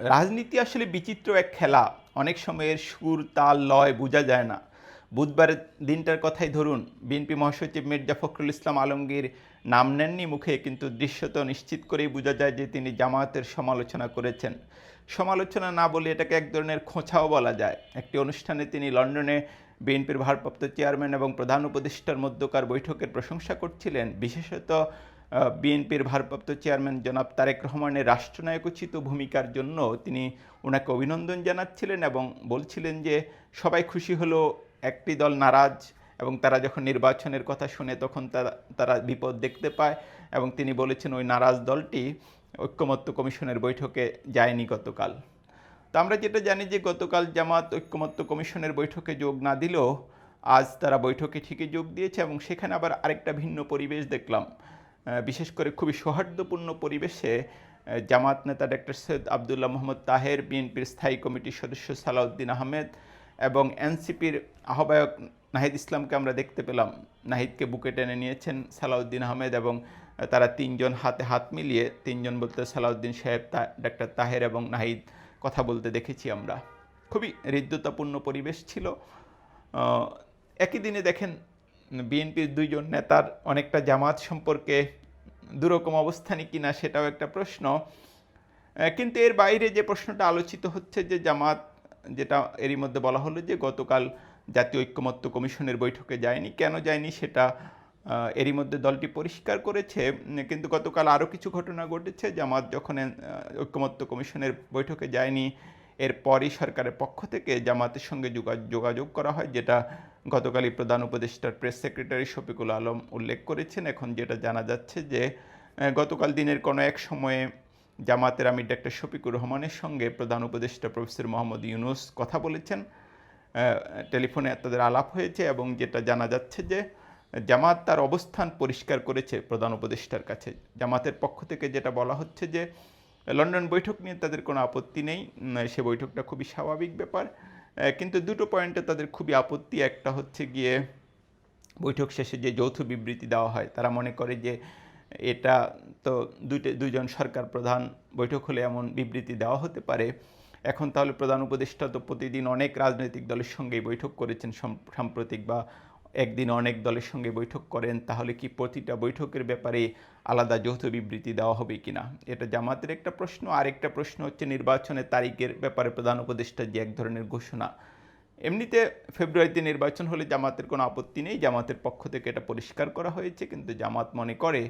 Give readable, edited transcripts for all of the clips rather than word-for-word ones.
রাজনীতি আসলে বিচিত্র এক খেলা। অনেক সময়ের সুর, তাল, লয় বোঝা যায় না। বুধবারের দিনটার কথাই ধরুন, বিএনপি মহাসচিব মির্জা ফখরুল ইসলাম আলমগীর নাম নেননি মুখে, কিন্তু দৃশ্যত নিশ্চিত করেই বোঝা যায় যে তিনি জামায়াতের সমালোচনা করেছেন। সমালোচনা না বলে এটাকে এক ধরনের খোঁচাও বলা যায়। একটি অনুষ্ঠানে তিনি লন্ডনে বিএনপির ভারপ্রাপ্ত চেয়ারম্যান এবং প্রধান উপদেষ্টার মধ্যকার বৈঠকের প্রশংসা করছিলেন। বিশেষত বিএনপির ভারপ্রাপ্ত চেয়ারম্যান জনাব তারেক রহমানের রাষ্ট্রনায়কোচিত ভূমিকার জন্য তিনি ওনাকে অভিনন্দন জানাচ্ছিলেন এবং বলছিলেন যে সবাই খুশি হলো, একটি দল নারাজ এবং তারা যখন নির্বাচনের কথা শুনে তখন তারা বিপদ দেখতে পায়। এবং তিনি বলেছেন ওই নারাজ দলটি ঐক্যমত্য কমিশনের বৈঠকে যায়নি গতকাল। তো আমরা যেটা জানি যে গতকাল জামাত ঐক্যমত্য কমিশনের বৈঠকে যোগ না দিলেও আজ তারা বৈঠকে ঠিকই যোগ দিয়েছে এবং সেখানে আবার আরেকটা ভিন্ন পরিবেশ দেখলাম। বিশেষ করে খুবই সৌহার্দ্যপূর্ণ পরিবেশে জামাত নেতা ডক্টর সৈয়দ আবদুল্লাহ মোহাম্মদ তাহের, বিএনপির স্থায়ী কমিটির সদস্য সালাউদ্দিন আহমেদ এবং এনসিপির আহ্বায়ক নাহিদ ইসলামকে আমরা দেখতে পেলাম। নাহিদকে বুকে টেনে নিয়েছেন সালাউদ্দিন আহমেদ এবং তারা তিনজন হাতে হাত মিলিয়ে, তিনজন বলতে সালাউদ্দিন সাহেব, ডক্টর তাহের এবং নাহিদ কথা বলতে দেখেছি আমরা। খুবই হৃদ্যতাপূর্ণ পরিবেশ ছিল। একই দিনে দেখেন বিএনপির দুইজন নেতার অনেকটা জামাত সম্পর্কে দুরকম অবস্থানই কিনা সেটাও একটা প্রশ্ন। কিন্তু এর বাইরে যে প্রশ্নটা আলোচিত হচ্ছে যে জামাত, যেটা এরই মধ্যে বলা হলো যে গতকাল জাতীয় ঐক্যমত্য কমিশনের বৈঠকে যায়নি, কেন যায়নি সেটা এরই মধ্যে দলটি পরিষ্কার করেছে। কিন্তু গতকাল আরও কিছু ঘটনা ঘটেছে। জামাত যখন ঐক্যমত্য কমিশনের বৈঠকে যায়নি, এরপরই সরকারের পক্ষ থেকে জামাতের সঙ্গে যোগাযোগ করা হয়, যেটা গতকালই প্রধান উপদেষ্টার প্রেস সেক্রেটারি শফিকুল আলম উল্লেখ করেছেন। এখন যেটা জানা যাচ্ছে যে গতকাল দিনের কোনো এক সময়ে জামাতের আমির ডক্টর শফিকুর রহমানের সঙ্গে প্রধান উপদেষ্টা প্রফেসর মোহাম্মদ ইউনুস কথা বলেছেন, টেলিফোনে তাদের আলাপ হয়েছে এবং যেটা জানা যাচ্ছে যে জামাত তার অবস্থান পরিষ্কার করেছে প্রধান উপদেষ্টার কাছে। জামাতের পক্ষ থেকে যেটা বলা হচ্ছে যে লন্ডন বৈঠক নিয়ে তাদের কোনো আপত্তি নেই, সে বৈঠকটা খুবই স্বাভাবিক ব্যাপার। কিন্তু দুটো পয়েন্টে তাদের খুবই আপত্তি। একটা হচ্ছে গিয়ে বৈঠক শেষে যে যৌথ বিবৃতি দেওয়া হয়, তারা মনে করে যে এটা তো দুইজন সরকার প্রধান বৈঠক হলে এমন বিবৃতি দেওয়া হতে পারে। এখন তাহলে প্রধান উপদেষ্টা তো প্রতিদিন অনেক রাজনৈতিক দলের সঙ্গেই বৈঠক করেছেন সাম্প্রতিক, বা একদিন অনেক দলের সঙ্গে বৈঠক করেন, তাহলে কি প্রতিটা বৈঠকের ব্যাপারে আলাদা যৌথ বিবৃতি দেওয়া হবে কিনা, এটা জামাতের একটা প্রশ্ন। আরেকটা প্রশ্ন হচ্ছে নির্বাচনের তারিখের ব্যাপারে প্রধান উপদেষ্টার যে এক ধরনের ঘোষণা। এমনিতে ফেব্রুয়ারিতে নির্বাচন হলে জামাতের কোনো আপত্তি নেই, জামাতের পক্ষ থেকে এটা পরিষ্কার করা হয়েছে। কিন্তু জামাত মনে করে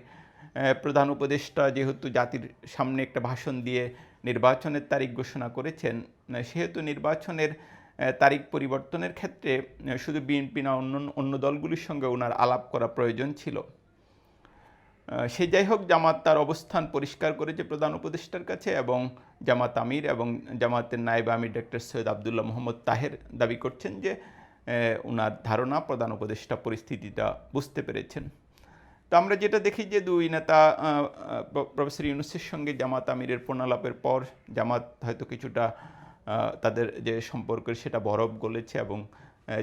প্রধান উপদেষ্টা যেহেতু জাতির সামনে একটা ভাষণ দিয়ে নির্বাচনের তারিখ ঘোষণা করেছেন, সেহেতু নির্বাচনের তারিখ পরিবর্তনের ক্ষেত্রে শুধু বিএনপি না, অন্য দলগুলির সঙ্গে ওনার আলাপ করা প্রয়োজন ছিল। সে যাই হোক, জামাত তার অবস্থান পরিষ্কার করেছে প্রধান উপদেষ্টার কাছে এবং জামাত আমির এবং জামাতের নায়েব আমির ডক্টর সৈয়দ আবদুল্লাহ মোহাম্মদ তাহের দাবি করছেন যে ওনার ধারণা প্রধান উপদেষ্টা পরিস্থিতিটা বুঝতে পেরেছেন। তো আমরা যেটা দেখি যে দুই নেতা, প্রফেসর ইউনূসের সঙ্গে জামাত আমিরের ফোনালাপের পর জামাত হয়তো কিছুটা তাদের যে সম্পর্কের সেটা বরফ গলেছে এবং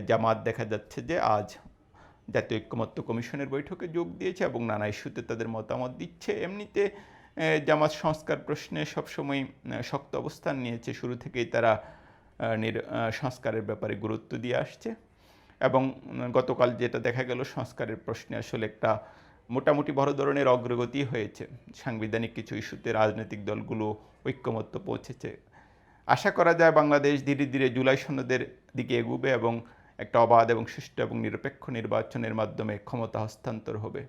জামাত দেখা যাচ্ছে যে আজ জাতীয় ঐক্যমত্য কমিশনের বৈঠকে যোগ দিয়েছে এবং নানা ইস্যুতে তাদের মতামত দিচ্ছে। এমনিতে জামাত সংস্কার প্রশ্নে সবসময় শক্ত অবস্থান নিয়েছে, শুরু থেকেই তারা সংস্কারের ব্যাপারে গুরুত্ব দিয়ে আসছে এবং গতকাল যেটা দেখা গেল সংস্কারের প্রশ্নে আসলে একটা মোটামুটি বড় ধরনের অগ্রগতি হয়েছে। সাংবিধানিক কিছু ইস্যুতে রাজনৈতিক দলগুলো ঐক্যমত্য পৌঁছেছে। আশা করা যায় বাংলাদেশ ধীরে ধীরে জুলাই সনদের দিকে এগুবে এবং একটা অবাধ এবং সুষ্ঠু এবং নিরপেক্ষ নির্বাচনের মাধ্যমে ক্ষমতা হস্তান্তর হবে।